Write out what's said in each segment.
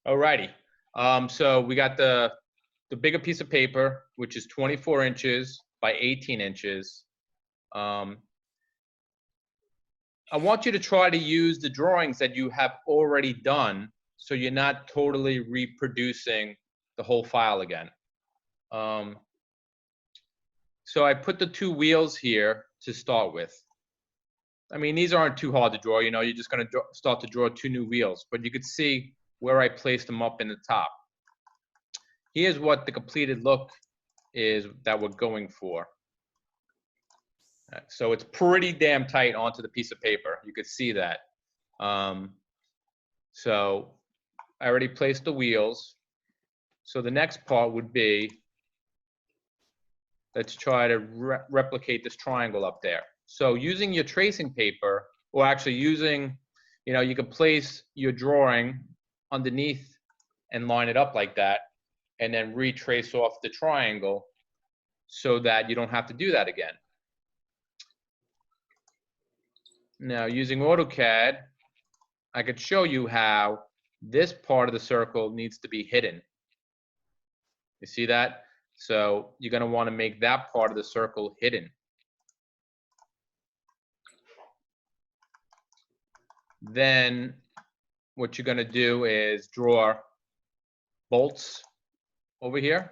Alrighty. So we got the bigger piece of paper, which is 24 inches by 18 inches. I want you to try to use the drawings that you have already done, so you're not totally reproducing the whole file again. So I put the two wheels here to start with. I mean, these aren't too hard to draw. You know, you're just going to start to draw two new wheels, but you could see where I placed them up in the top. Here's what the completed look is that we're going for. So it's pretty damn tight onto the piece of paper. You could see that. So I already placed the wheels. So the next part would be, let's try to replicate this triangle up there. So using your tracing paper, or actually using, you know, you could place your drawing underneath and line it up like that, and then retrace off the triangle so that you don't have to do that again. Now, using AutoCAD, I could show you how this part of the circle needs to be hidden. You see that? So you're going to want to make that part of the circle hidden. Then what you're going to do is draw bolts over here.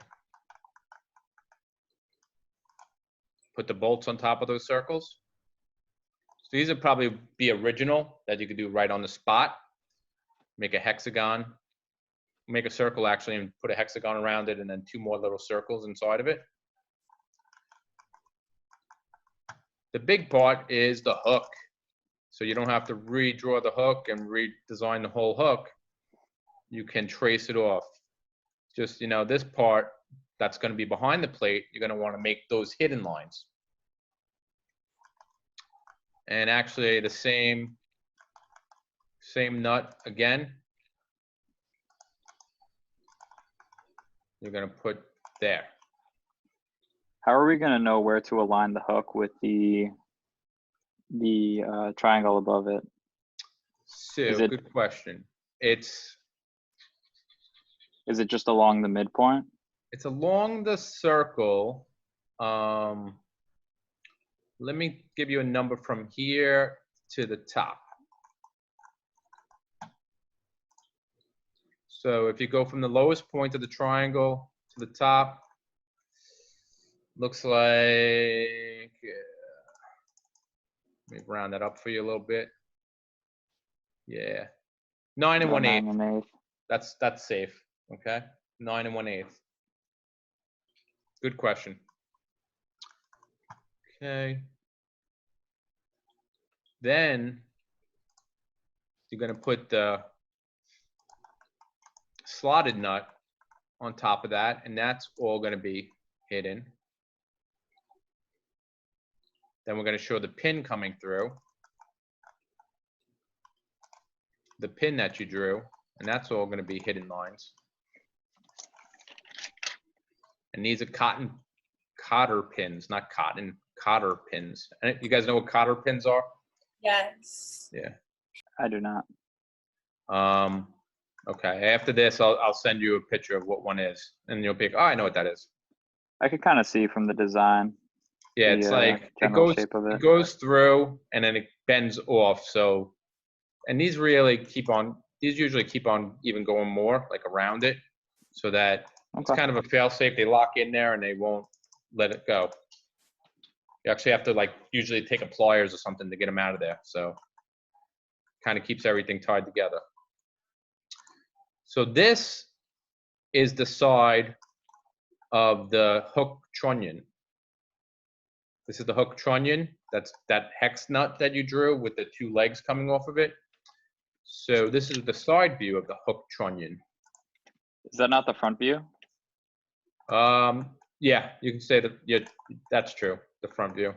Put the bolts on top of those circles. So these would probably be original that you could do right on the spot. Make a hexagon. Make a circle actually and put a hexagon around it, and then two more little circles inside of it. The big part is the hook. So you don't have to redraw the hook and redesign the whole hook. You can trace it off. Just, you know, this part that's going to be behind the plate, you're going to want to make those hidden lines. And actually the same nut again. You're going to put there. How are we going to know where to align the hook with the triangle above it? So, good question. Is it just along the midpoint? It's along the circle. Let me give you a number from here to the top. So if you go from the lowest point of the triangle to the top, looks like, let me round that up for you a little bit. Yeah, 9 1/8. That's safe. Okay, 9 1/8. Good question. Okay. Then you're going to put the slotted nut on top of that, and that's all going to be hidden. Then we're going to show the pin coming through. The pin that you drew, and that's all going to be hidden lines. And these are cotter pins, not cotton, cotter pins. And you guys know what cotter pins are? Yes. Yeah. I do not. Okay. After this, I'll send you a picture of what one is, and you'll be like, oh, I know what that is. I can kind of see from the design. Yeah, it's like it goes through and then it bends off. So, and these really these usually keep on even going more like around it, so that it's kind of a fail safe. They lock in there and they won't let it go. You actually have to like usually take a pliers or something to get them out of there. So kind of keeps everything tied together. So this is the side of the hook trunnion. This is the hook trunnion. That's that hex nut that you drew with the two legs coming off of it. So this is the side view of the hook trunnion. Is that not the front view? Yeah, you can say that. Yeah, that's true. The front view.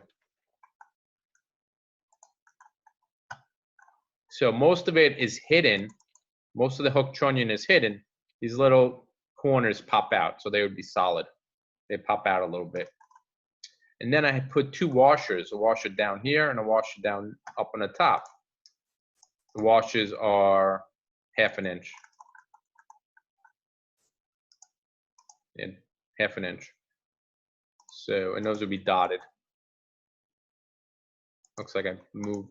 So most of it is hidden. Most of the hook trunnion is hidden. These little corners pop out, so they would be solid. They pop out a little bit. And then I put two washers, a washer down here and a washer down up on the top. The washers are 1/2 inch. in half an inch. So, and those would be dotted. Looks like I moved.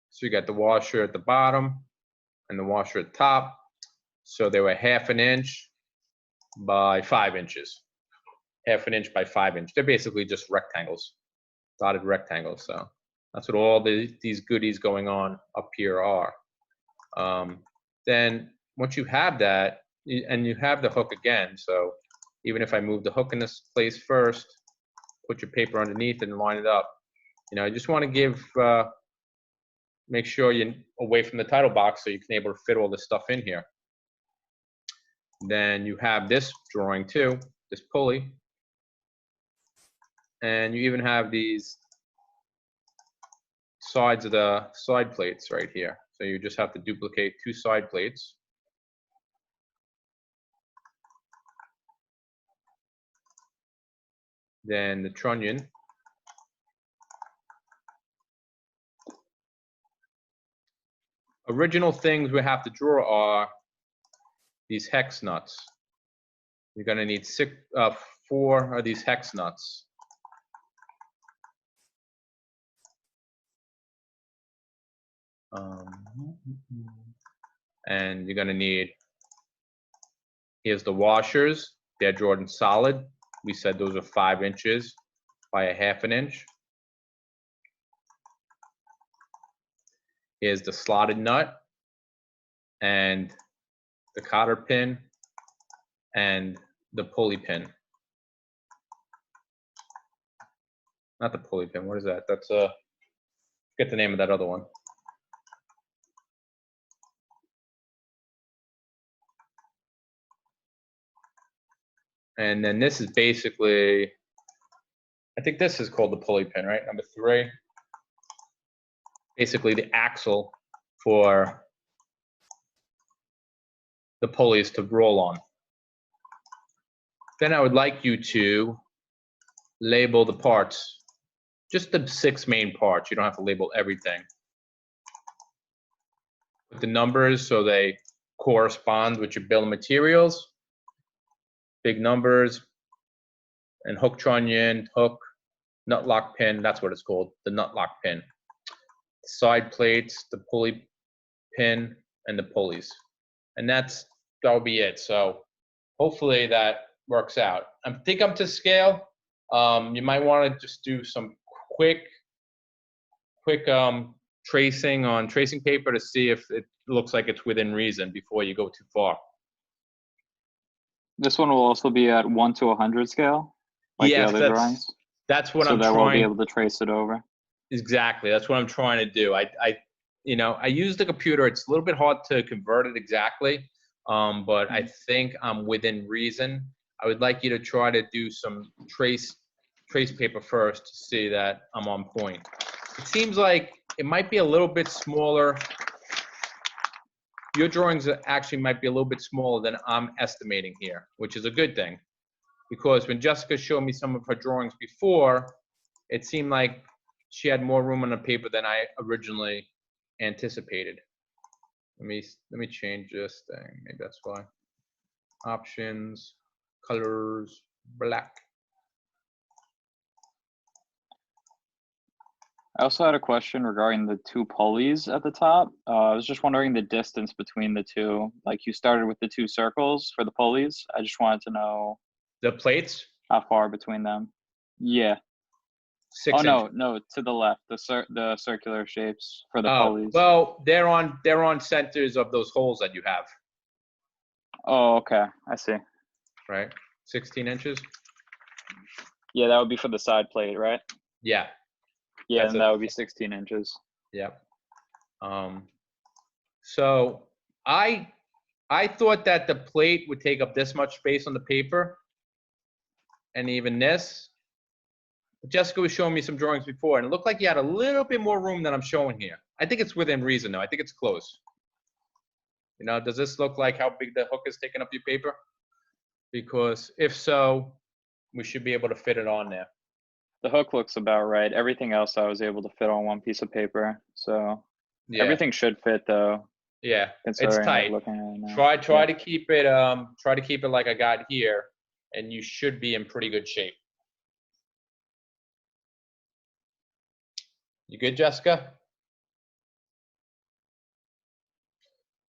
So you got the washer at the bottom and the washer at the top. So they were half an inch by 5 inches. Half an inch by 5 inch. They're basically just rectangles, dotted rectangles. So that's what all these goodies going on up here are. Then once you have that, and you have the hook again, so even if I move the hook in this place first, put your paper underneath and line it up. You know, I just want to give, make sure you're away from the title box so you can able to fit all this stuff in here. Then you have this drawing too, this pulley. And you even have these sides of the side plates right here. So you just have to duplicate 2 side plates. Then the trunnion. Original things we have to draw are these hex nuts. You're going to need 4 of these hex nuts. And you're going to need, here's the washers. They're drawn in solid. We said those are 5 inches by a half an inch. Here's the slotted nut and the cotter pin and the pulley pin. Not the pulley pin, what is that? That's forget the name of that other one. And then this is basically, I think this is called the pulley pin, right? Number 3. Basically the axle for the pulleys to roll on. Then I would like you to label the parts, just the 6 main parts. You don't have to label everything. With the numbers so they correspond with your bill of materials. Big numbers, and hook trunnion, hook, nut lock pin, that's what it's called, the nut lock pin. Side plates, the pulley pin, and the pulleys. And that'll be it. So hopefully that works out. I think I'm to scale. You might want to just do some quick tracing on tracing paper to see if it looks like it's within reason before you go too far. This one will also be at 1 to 100 scale, like yes, the other drawings. That's what I'm trying. So that we'll be able to trace it over. Exactly, that's what I'm trying to do. I use the computer. It's a little bit hard to convert it exactly, but I think I'm within reason. I would like you to try to do some trace paper first to see that I'm on point. It seems like it might be a little bit smaller. Your drawings actually might be a little bit smaller than I'm estimating here, which is a good thing. Because when Jessica showed me some of her drawings before, it seemed like she had more room on the paper than I originally anticipated. Let me change this thing. Maybe that's why. Options, colors, black. I also had a question regarding the 2 pulleys at the top. I was just wondering the distance between the 2. Like you started with the 2 circles for the pulleys. I just wanted to know the plates. How far between them? Yeah. 6 inches. No, to the left, the circular shapes for the pulleys. Well, they're on centers of those holes that you have. Oh, okay, I see. Right, 16 inches. Yeah, that would be for the side plate, right? Yeah. Yeah, and that would be 16 inches. Yeah. So I thought that the plate would take up this much space on the paper, and even this. Jessica was showing me some drawings before, and it looked like you had a little bit more room than I'm showing here. I think it's within reason, though. I think it's close. You know, does this look like how big the hook is taking up your paper? Because if so, we should be able to fit it on there. The hook looks about right. Everything else I was able to fit on one piece of paper. So Yeah. everything should fit though. Yeah, it's considering, like, tight. looking at it now. Try Yeah. to keep it like I got here, and you should be in pretty good shape. You good, Jessica?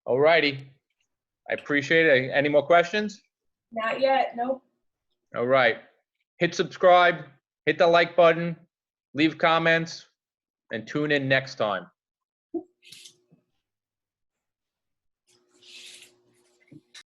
All righty. I appreciate it. Any more questions? Not yet, nope. All right. Hit subscribe, hit the like button, leave comments, and tune in next time.